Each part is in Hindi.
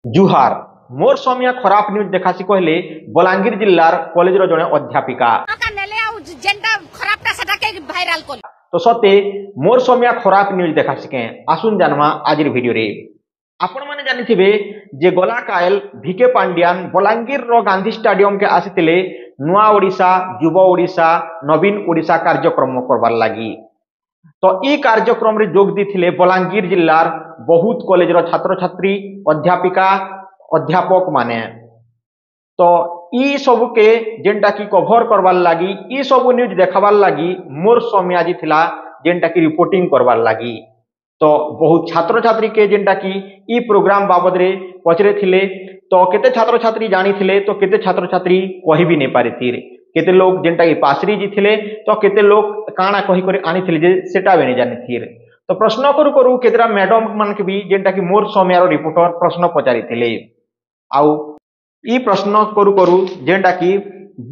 जुहार मोर समिया खराब न्यूज देखासी कहले बलांगीर जिल्लार कॉलेज रो जने अध्यापिका तो सते मोर समिया खराब न्यूज देखासी के आसुन जानमा आजिर वीडियो रे आपण माने जानिथिबे जे गला कायल भिके पांड्यान बलांगीर रो गांधी स्टेडियम के आसीतिले नुआ ओडिशा युवा ओडिशा नवीन ओडिशा कार्यक्रम करबार लागी तो ई कार्यक्रम रे जोग दिथिले बलांगीर जिल्लार बहुत कॉलेज रो छात्र छात्री अध्यापिका अध्यापक माने तो ई सब के जेंटा की कवर करवार लागी ई सब न्यूज देखाबार लागी मोर समय आज थिला जेंटा की रिपोर्टिंग करवार लागी तो बहुत छात्र छात्री के जेंटा की ई प्रोग्राम बाबद रे पचरे थिले तो केते छात्र छात्री जानी थिले तो केते छात्र छात्री कहि भी नहीं पारे थिरे केते लोग जेंटा की पासरी जी थिले तो केते लोग काना कहि करे आनी थिले जे सेटा भी नहीं जानी थिरे तो प्रश्न करू करू केतरा मैडम मान के भी जेंटा की मोर समय रो रिपोर्टर प्रश्न पचारि थिले आउ ई प्रश्न करू करू जेंटा की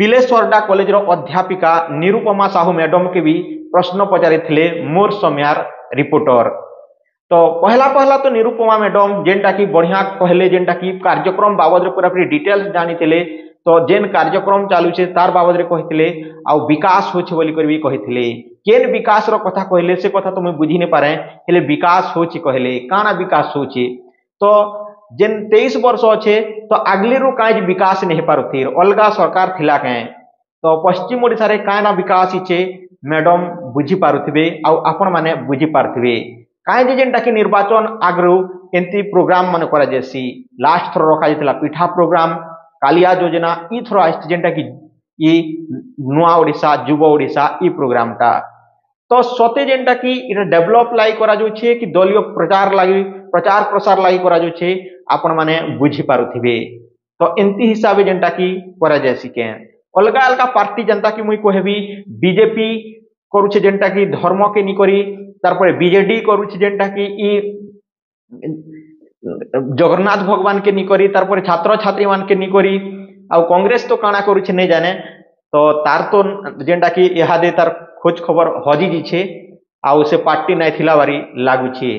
बिलेश्वरडा कॉलेज रो अध्यापिका निरुपमा साहू मैडम के भी प्रश्न पचारि थिले मोर समयार रिपोर्टर तो पहला पहला तो निरुपमा मैडम जेंटा की बढ़िया कहले जेंटा की कार्यक्रम बाबद पूरा पूरी डिटेल्स जानी थिले तो जेन कार्यक्रम चालू छे तार बाबद रे कहिथिले आ विकास होछ बोली कर भी कहिथिले केन विकास रो कथा कहले से कथा तो मैं बुझी नहीं पारे हेले विकास होछ कहले काना विकास होछ तो जेन 23 वर्ष अच्छे तो आगली रू काज विकास नहीं पारुथिर अलगा सरकार थिला के तो पश्चिम ओडिशा रे काना विकास इचे मैडम बुझी पारुथिबे आ आपण माने बुझी पारुथिबे काहे जे जेंटा कि निर्वाचन आगरू केंती प्रोग्राम माने करा जेसी लास्ट थ्रो रखा जेतला पिठा प्रोग्राम कालिया योजना ई थ्रो आस्ट जेंटा कि ई नुआ ओडिशा युवा ओडिशा ई प्रोग्राम टा तो सते जेंटा कि इटा डेवलप लाई करा जो छे कि दलीय प्रचार प्रसार लाई करा जो छे आपण माने बुझी पारुथिबे तो एंती हिसाब जेंटा कि करा जेसी के अलगा अलगा पार्टी जनता कि मुई कहबी बीजेपी करूछे जेंटा कि धर्म के नी करी तारपरे बीजेडी करूछे जेंटा कि ई जगन्नाथ भगवान के नी करी तारपरे छात्र छात्री मान के नी करी आ कांग्रेस तो काना करूछे नहीं जाने तो तार तो जेंटा कि इहादे तार खोज खबर हजी जी छे आ से पार्टी नहीं थिला बारी लागू छे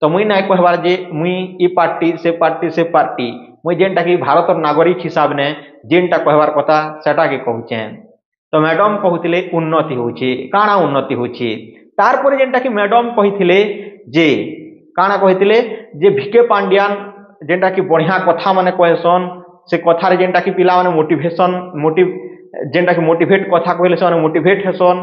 तो मुई नहीं कहबार जे मुई ई पार्टी से पार्टी मुई जेंटा कि भारत नागरिक हिसाब ने जेंटा कहबार कथा सेटा के कहूचे तो मैडम कहूतिले उन्नति होचे काना उन्नति होचे तार पर जेंटा कि मैडम कहिथिले जे काना कहिथिले जे भिके पांड्यान जेंटा कि बढ़िया कथा माने कहसन से कथा रे जेंटा कि पिला माने जेंटा कि मोटिवेट कथा कहले से मोटिवेट हेसन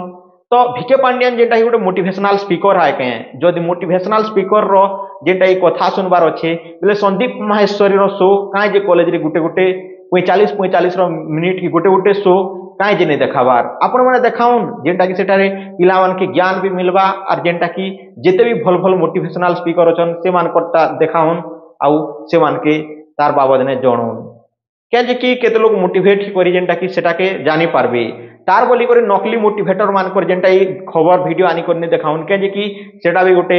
तो भिके पांड्यान जेंटा कि गोटे मोटिवेशनल स्पीकर है के जदि मोटिवेशनल स्पीकर रो जेंटा कि कथा सुनबार अच्छे बोले संदीप माहेश्वरी रो शो काहे जे कॉलेज रे गुटे गुटे 45 रो मिनिट की गुटे गुटे शो काहे जे ने देखाबार आपण माने देखाउन जेंटा कि सेटारे पिला मान के ज्ञान भी मिलबा और जेंटा कि जेते भी भल भल मोटिवेशनल स्पीकर अछन से मान करता देखाउन आउ से मान के तार बाबद ने जणुन क्या जे कि केते लोग मोटिवेट करी जेंटा कि सेटा के जानी पारबे तार बोली करे नकली मोटिवेटर मान कर जेंटा ई खबर वीडियो आनी करने देखाउन क्या जे कि सेटा भी गोटे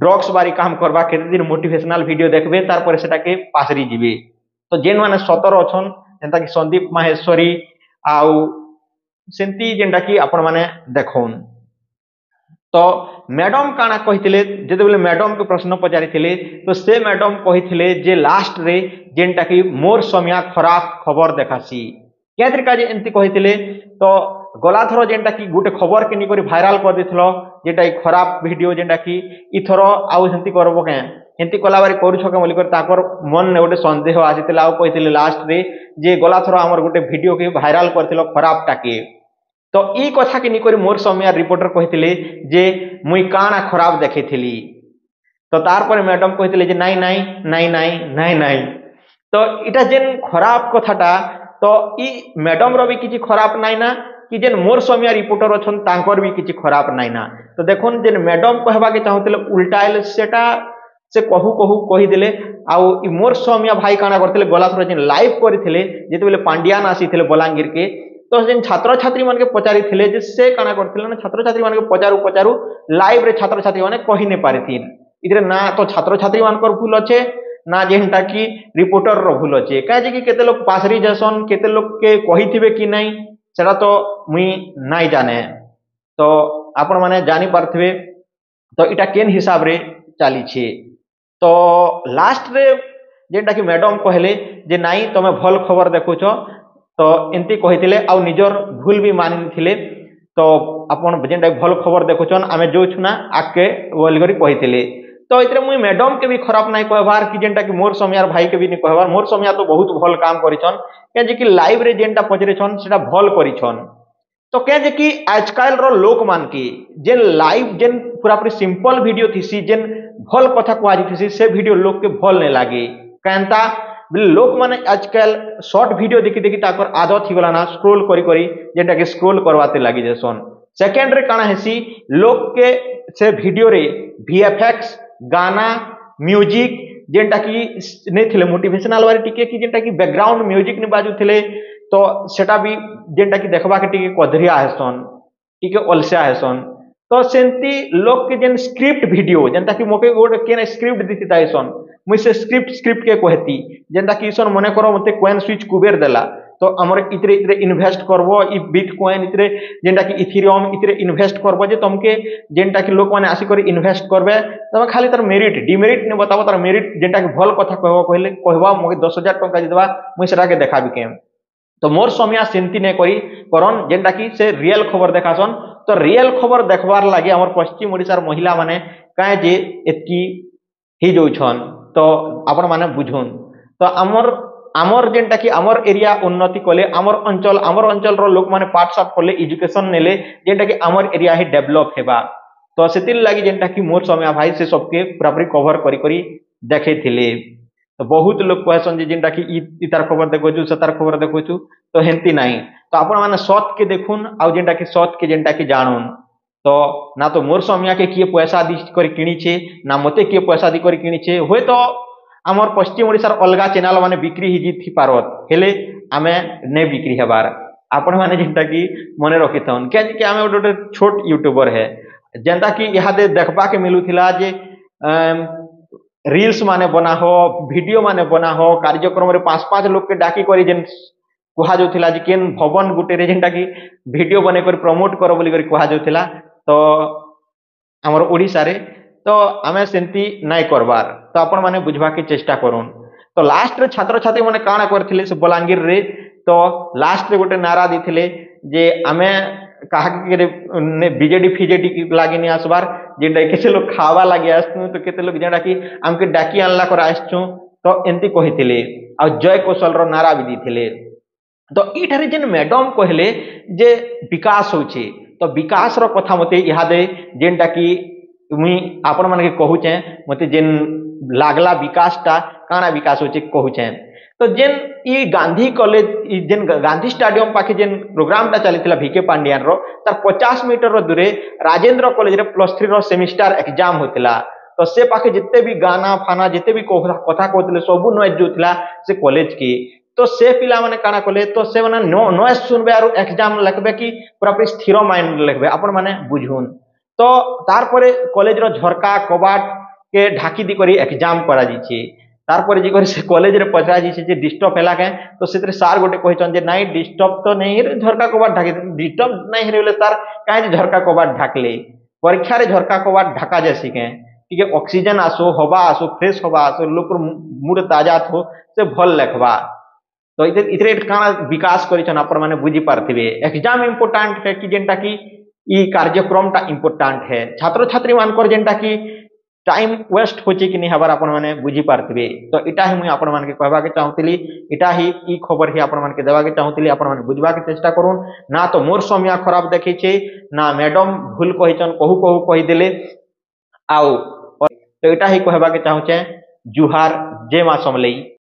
ड्रग्स बारी काम करबा केते दिन मोटिवेशनल वीडियो देखबे तार पर सेटा के पासरी जिबे तो जेन माने सतर अछन जेंटा कि संदीप माहेश्वरी आउ सेंती जेंटा कि आपण माने देखौन तो मैडम काना कहिथिले जेते बेले मैडम के प्रश्न पचारि थिले तो से मैडम कहिथिले जे लास्ट रे जेंटा कि मोर समय खराब खबर देखासी क्या तरीका जे एंती कहिथिले तो गला थरो जेंटा कि गुटे खबर के निकरी वायरल कर दिथलो जेंटा कि खराब वीडियो जेंटा कि इथरो आउ सेंती करबो के एंती कला बारी करू छके बोली कर ताकर मन ने गोटे संदेह आसीतिला आउ कहिथिले लास्ट रे जे गला थरो हमर गोटे वीडियो के वायरल करथिलो खराब टाके तो ई कथा के निकरी मोर समय रिपोर्टर कहिथिले जे मुई काना खराब देखैथिली तो तार पर मैडम कहिथिले जे नहीं तो इटा जेन खराब कथाटा तो ई मैडम रो भी किछि खराब नाइ ना कि जेन मोर समय रिपोर्टर अछन तांकर भी किछि खराब नाइ ना तो देखुन जेन मैडम कहबा के चाहुतिले उल्टाइल सेटा से कहू कहि देले आउ ई मोर समय भाई काना करथिले गला थरो जेन लाइव करथिले जेते बेले पांड्यान आसीथिले बलांगीर के तो जेन छात्र छात्री मान के पचारि थिले जे से काना करथिले ना छात्र छात्री मान के पचारू लाइव रे छात्र छात्री माने कहि नै पारिथिन इधर ना तो छात्र छात्री मान कर भूल अच्छे ना जेनटा कि रिपोर्टर रो भूल अच्छे काहे जे कि केते लोग पासरी जसन केते लोग के कहिथिबे कि नहीं सेटा तो मुई नाइ जाने तो आपण माने जानि पारथिबे तो इटा केन हिसाब रे चाली छे तो लास्ट रे जेनटा कि मैडम कहले जे नाई तमे भल खबर देखुछ तो एमती कहिथिले आ निजर भूल भी मानिथिले तो आपण जेनटा भल खबर देखुछन आमे जोछु ना आके बोल करी कहिथिले तो इतरे मुई मैडम के भी खराब नहीं कहबार कि जेनटा कि मोर समयार भाई के भी नहीं कहबार मोर समया तो बहुत भल काम करिछन के जे कि लाइव रे जेनटा पचरेछन सेटा भल करिछन तो क्या जे कि आजकल रो लोक मान की जेन लाइव जेन पूरा पूरी सिंपल वीडियो थीसी जेन भल कथा कहजी थीसी से वीडियो लोक के भल नहीं लागे कांता लोक माने आजकल शॉर्ट वीडियो देखि देखि ताकर आदत ही गला ना स्क्रॉल करी करी जेनटा कि स्क्रॉल करवाते लागी जेसन सेकेंड रे काना हेसी लोक के से वीडियो रे वीएफएक्स गाना म्यूजिक जेनटा कि नहीं थिले मोटिवेशनल वाली टिके कि जेनटा कि बैकग्राउंड म्यूजिक ने बाजू थिले तो सेटा भी जेनटा कि देखबा के टिके कधरिया हेसन टिके अलसिया हेसन तो सेंती लोक के जेन स्क्रिप्ट वीडियो जेनता कि मोके गोड केन स्क्रिप्ट दिति ताइसन मुई से स्क्रिप्ट के कहती जेनता कि सन मने करो मते कॉइन स्विच कुबेर देला तो हमर इतरे इतरे इन्वेस्ट करबो इ बिटकॉइन इतरे जेनटा कि इथेरियम इतरे इन्वेस्ट करबो जे तुमके जेनटा कि लोक माने आसी करी इन्वेस्ट करबे तमे खाली तार मेरिट डिमेरिट ने बताबो तार मेरिट जेनटा कि भल कथा कहबो कहले कहबा मोके 10,000 टका देबा मुई सेटा के देखाबी के तो मोर समया सेंती ने करी करन जेनटा कि से रियल खबर देखासन तो रियल खबर देखबार लागि हमर पश्चिम ओडिसार महिला माने काहे जे एतकी ही जोछन तो आपण माने बुझुन तो आमर जेनटा कि आमर एरिया उन्नति कले आमर अंचल रो लोक माने पाठ साठ पढ़ले एजुकेशन नेले जेनटा कि आमर एरिया ही डेवलप हेबा तो सेतिल लागि जेनटा कि मोर समय भाई से सबके पूरा कवर करी करी देखे थिले तो बहुत लोग कहसन जे जेनटा कि इतार खबर देखोछु सतार खबर देखोछु तो हेंती नाही तो आपण माने सत के देखुन आ जेनटा कि सत के जेनटा कि जानुन तो ना तो मोर समया के किए पैसा दी करी किनी छे ना मते किए पैसा दी करी किनी छे होय तो आमर पश्चिम ओडिसार अलगा चैनल माने बिक्री हिजी थी पारत हेले आमे ने बिक्री हेबार आपण माने जेनटा कि मने रखिथन के कि आमे ओडे छोट यूट्यूबर है जेनटा कि इहा दे देखबा के मिलुथिला जे रील्स माने बना हो वीडियो माने बना हो कार्यक्रम रे 5-5 लोग के डाकी करी जेन कुहा जोथिला जे केन भवन गुटे रे जेनटा कि वीडियो बने कर प्रमोट करो बोली कर कुहा जोथिला तो हमर ओडिसा रे तो आमे सेंती नाइ करबार तो आपण माने बुझबा के चेष्टा करूं तो लास्ट रे छात्र छात्री माने काना करथिले से बलांगीर रे तो लास्ट रे गोटे नारा दिथिले जे आमे कहा कि बीजेडी फिजेडी लागे नहीं आसबार जेनटा केते लोग खावा लागे आसनु तो केते लोग जेनटा कि हमके डाकी आनला कर आसछु तो एंती कहिथिले आ जय कौशल रो नारा भी दिथिले तो इठारे जेन मैडम कहले जे विकास होचे तो विकास रो कथा मते इहादे जेनटा कि मुई आपण माने के कहूचे मते जेन लागला विकासटा काना विकास होचे कहूचे तो जेन ई गांधी कॉलेज जेन गांधी स्टेडियम पाखे जेन प्रोग्राम टा चलीथिला भिके पांड्यान रो तार 50 मीटर रो दूरे राजेंद्र कॉलेज रे +3 रो सेमिस्टर एग्जाम होतिला तो से पाखे जिते भी गाना फाना जिते भी कथा कहथिले सबु नॉइज जोथिला से कॉलेज की तो से पिला माने काना कले तो से माने नॉइज सुनबे आरो एग्जाम लिखबे कि पूरा पूरी स्थिर माइंड लिखबे आपण माने बुझुन तो तार परे कॉलेज रो झरका कबाट के ढाकी दी करी एग्जाम करा जिछि तारपर जी से कॉलेज रे पचरा जी से डिस्टर्ब हैला के तो से सार गोटे कहचन जे नाइ डिस्टर्ब तो नहीं रे झरका कबाट ढाकी डिस्टर्ब नहीं हेले सार काहे झरका कबाट ढाकले परीक्षा रे झरका कबाट ढाका जैसी के ठीक है ऑक्सीजन आसो हवा आसो फ्रेश हवा आसो लोक मूड ताजा थो से भल लेखबा तो इतरे काना विकास करिछन आपण माने बुझी पारथिबे एग्जाम इंपोर्टेंट है कि जेनटा कि ई कार्यक्रम टा इंपोर्टेंट है छात्र छात्री मानकर जेनटा कि टाइम वेस्ट होचे कि नहीं हबार आपण माने बुझी पारथिबे तो इटा ही मुई आपण माने के कहबा के चाहूतिली इटा ही ई खबर ही आपण माने के देबा के चाहूतिली आपण माने बुझबा के चेष्टा करूं ना तो मोर समय खराब देखै छै ना मैडम भूल कहिचन कहू कहि देले आउ तो इटा ही कहबा के चाहूचे जुहार जय मां समलई।